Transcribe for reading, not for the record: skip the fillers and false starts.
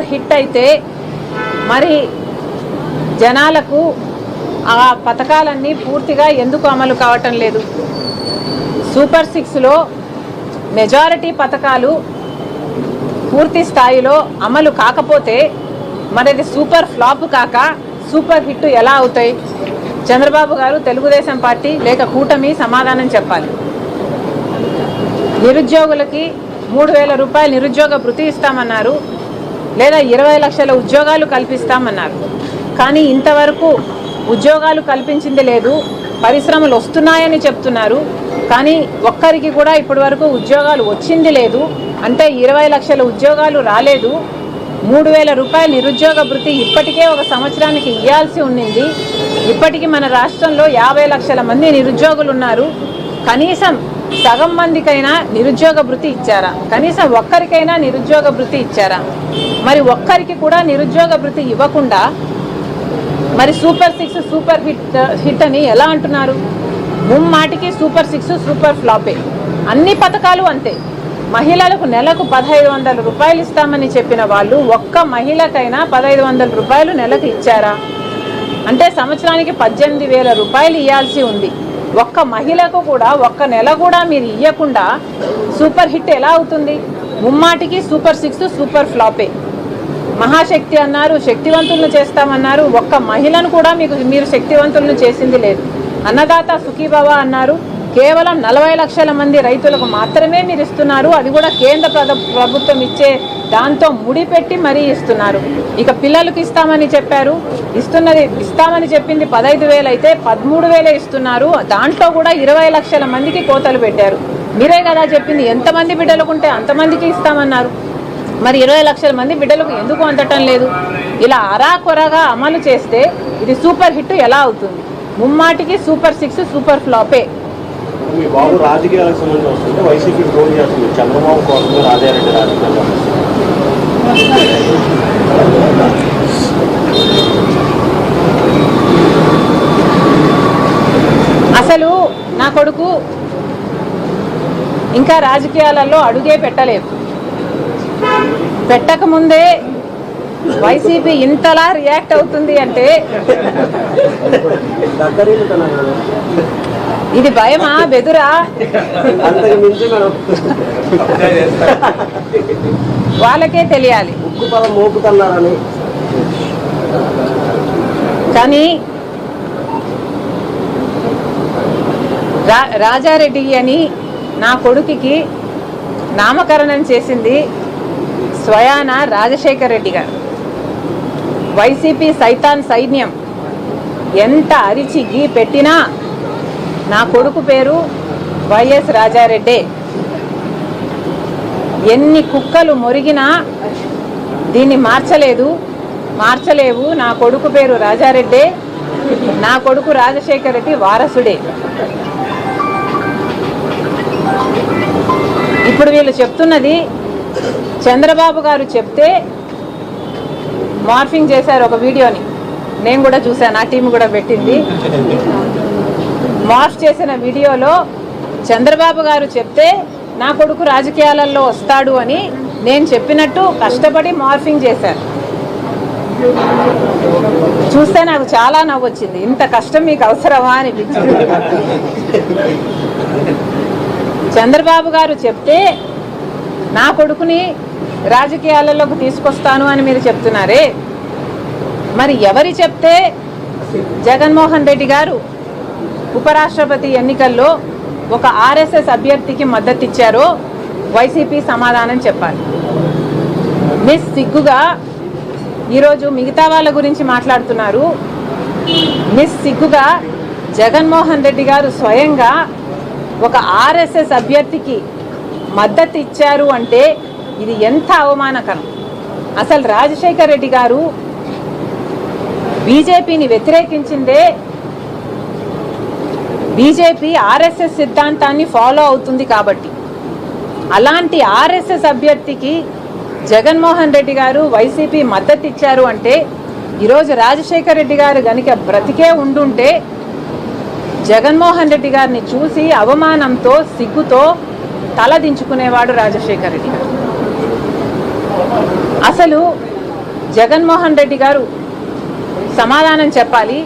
Super hit అయితే మరి జనాలకు ఆ పథకాలన్నీ పూర్తిగా ఎందుకు అమలు కావటం లేదు? సూపర్ 6లో మెజారిటీ పథకాలు పూర్తి స్థాయిలో అమలు కాకపోతే మరి అది సూపర్ ఫ్లాప్ కాక సూపర్ హిట్ ఎలా అవుతాయి? చంద్రబాబు గారు, తెలుగుదేశం పార్టీ లేక కూటమి సమాధానం చెప్పాలి. నిరుద్యోగులకి 3,000 రూపాయలు నిరుద్యోగ భృతి ఇస్తామన్నారు, లేదా 20 లక్షల ఉద్యోగాలు కల్పిస్తామన్నారు. కానీ ఇంతవరకు ఉద్యోగాలు కల్పించింది లేదు. పరిశ్రమలు వస్తున్నాయని చెప్తున్నారు, కానీ ఒక్కరికి కూడా ఇప్పటి వరకు ఉద్యోగాలు వచ్చింది లేదు. అంటే 20 లక్షల ఉద్యోగాలు రాలేదు. 3,000 రూపాయలు నిరుద్యోగ భృతి ఇప్పటికే ఒక సంవత్సరానికి ఇవ్వాల్సి ఉండింది. ఇప్పటికీ మన రాష్ట్రంలో 50 లక్షల మంది నిరుద్యోగులు ఉన్నారు. కనీసం సగం మందికైనా నిరుద్యోగ భృతి ఇచ్చారా? కనీసం ఒక్కరికైనా నిరుద్యోగ భృతి ఇచ్చారా? మరి ఒక్కరికి కూడా నిరుద్యోగ భృతి ఇవ్వకుండా మరి సూపర్ 6 సూపర్ హిట్ అని ఎలా అంటున్నారు? ముమ్మాటికి సూపర్ 6 సూపర్ ఫ్లాపే. అన్ని పథకాలు అంతే. మహిళలకు నెలకు 1,500 రూపాయలు ఇస్తామని చెప్పిన వాళ్ళు ఒక్క మహిళకైనా 1,500 రూపాయలు నెలకు ఇచ్చారా? అంటే సంవత్సరానికి 18,000 రూపాయలు ఇవ్వాల్సి ఉంది. ఒక్క మహిళకు కూడా ఒక్క నెల కూడా మీరు ఇవ్వకుండా సూపర్ హిట్ ఎలా అవుతుంది? ముమ్మాటికి సూపర్ 6 సూపర్ ఫ్లాపే. మహాశక్తి అన్నారు, శక్తివంతులను చేస్తామన్నారు. ఒక్క మహిళను కూడా మీరు శక్తివంతులను చేసింది లేదు. అన్నదాత సుఖీభవ అన్నారు, కేవలం 40 లక్షల మంది రైతులకు మాత్రమే మీరు ఇస్తున్నారు. అది కూడా కేంద్ర ప్రభుత్వం ఇచ్చే దాంతో ముడిపెట్టి మరీ ఇస్తున్నారు. ఇక పిల్లలకు ఇస్తామని చెప్పారు, ఇస్తామని చెప్పింది 15,000 అయితే 13,000 ఇస్తున్నారు. దాంట్లో కూడా 20 లక్షల మందికి కోతలు పెట్టారు. మీరే కదా చెప్పింది ఎంతమంది బిడ్డలకు ఉంటే అంతమందికి ఇస్తామన్నారు. మరి 20 లక్షల మంది బిడ్డలకు ఎందుకు అందటం లేదు? ఇలా అరాకొరగా అమలు చేస్తే ఇది సూపర్ హిట్ ఎలా అవుతుంది? ముమ్మాటికి సూపర్ 6 సూపర్ ఫ్లాపే. మీ బాబు రాజకీయాలకు సంబంధించి వస్తుంటే వైసీపీ ఫోన్ చేస్తుంది, చంద్రబాబు కోసం రాజారెడ్డి రాజకీయాలు. అసలు నా కొడుకు ఇంకా రాజకీయాలలో అడుగే పెట్టలేదు. పెట్టకముందే వైసీపీ ఇంతలా రియాక్ట్ అవుతుంది అంటే ఇది భయమా, బెదురా? వాళ్ళకే తెలియాలి. కానీ రాజారెడ్డి అని నా కొడుకుకి నామకరణం చేసింది స్వయాన రాజశేఖర్ రెడ్డి గారు. వైసీపీ సైతాన్ సైన్యం ఎంత అరిచి గీ పెట్టినా నా కొడుకు పేరు వైఎస్ రాజారెడ్డే. ఎన్ని కుక్కలు మొరిగినా దీన్ని మార్చలేవు. నా కొడుకు పేరు రాజారెడ్డే. నా కొడుకు రాజశేఖర్ రెడ్డి వారసుడే. ఇప్పుడు వీళ్ళు చెప్తున్నది చంద్రబాబు గారు చెప్తే మార్ఫింగ్ చేశారు ఒక వీడియోని. నేను కూడా చూశాను, నా టీం కూడా పెట్టింది. మార్ఫ్ చేసిన వీడియోలో చంద్రబాబు గారు చెప్తే నా కొడుకు రాజకీయాలలో వస్తాడు అని నేను చెప్పినట్టు కష్టపడి మార్ఫింగ్ చేశారు. చూస్తే నాకు చాలా నవ్వు వచ్చింది. ఇంత కష్టం మీకు అవసరమా అనిపించింది. చంద్రబాబు గారు చెప్తే నా కొడుకుని రాజకీయాలలోకి తీసుకొస్తాను అని మీరు చెప్తున్నారే, మరి ఎవరు చెప్తే జగన్మోహన్ రెడ్డి గారు ఉపరాష్ట్రపతి ఎన్నికల్లో ఒక ఆర్ఎస్ఎస్ అభ్యర్థికి మద్దతు ఇచ్చారో వైసీపీ సమాధానం చెప్పాలి. మిస్ సిగ్గుగా ఈరోజు మిగతా వాళ్ళ గురించి మాట్లాడుతున్నారు. మిస్ సిగ్గుగా జగన్మోహన్ రెడ్డి గారు స్వయంగా ఒక ఆర్ఎస్ఎస్ అభ్యర్థికి మద్దతు ఇచ్చారు అంటే ఇది ఎంత అవమానకరం. అసలు రాజశేఖర్ రెడ్డి గారు బీజేపీని వ్యతిరేకించిందే బీజేపీ ఆర్ఎస్ఎస్ సిద్ధాంతాన్ని ఫాలో అవుతుంది కాబట్టి. అలాంటి ఆర్ఎస్ఎస్ అభ్యర్థికి జగన్మోహన్ రెడ్డి గారు వైసీపీ మద్దతు ఇచ్చారు అంటే ఈరోజు రాజశేఖర్ రెడ్డి గారు గనుక బ్రతికే ఉండుంటే జగన్మోహన్ రెడ్డి గారిని చూసి అవమానంతో సిగ్గుతో తల దించుకునేవాడు రాజశేఖర్ రెడ్డి గారు. అసలు జగన్మోహన్ రెడ్డి గారు సమాధానం చెప్పాలి.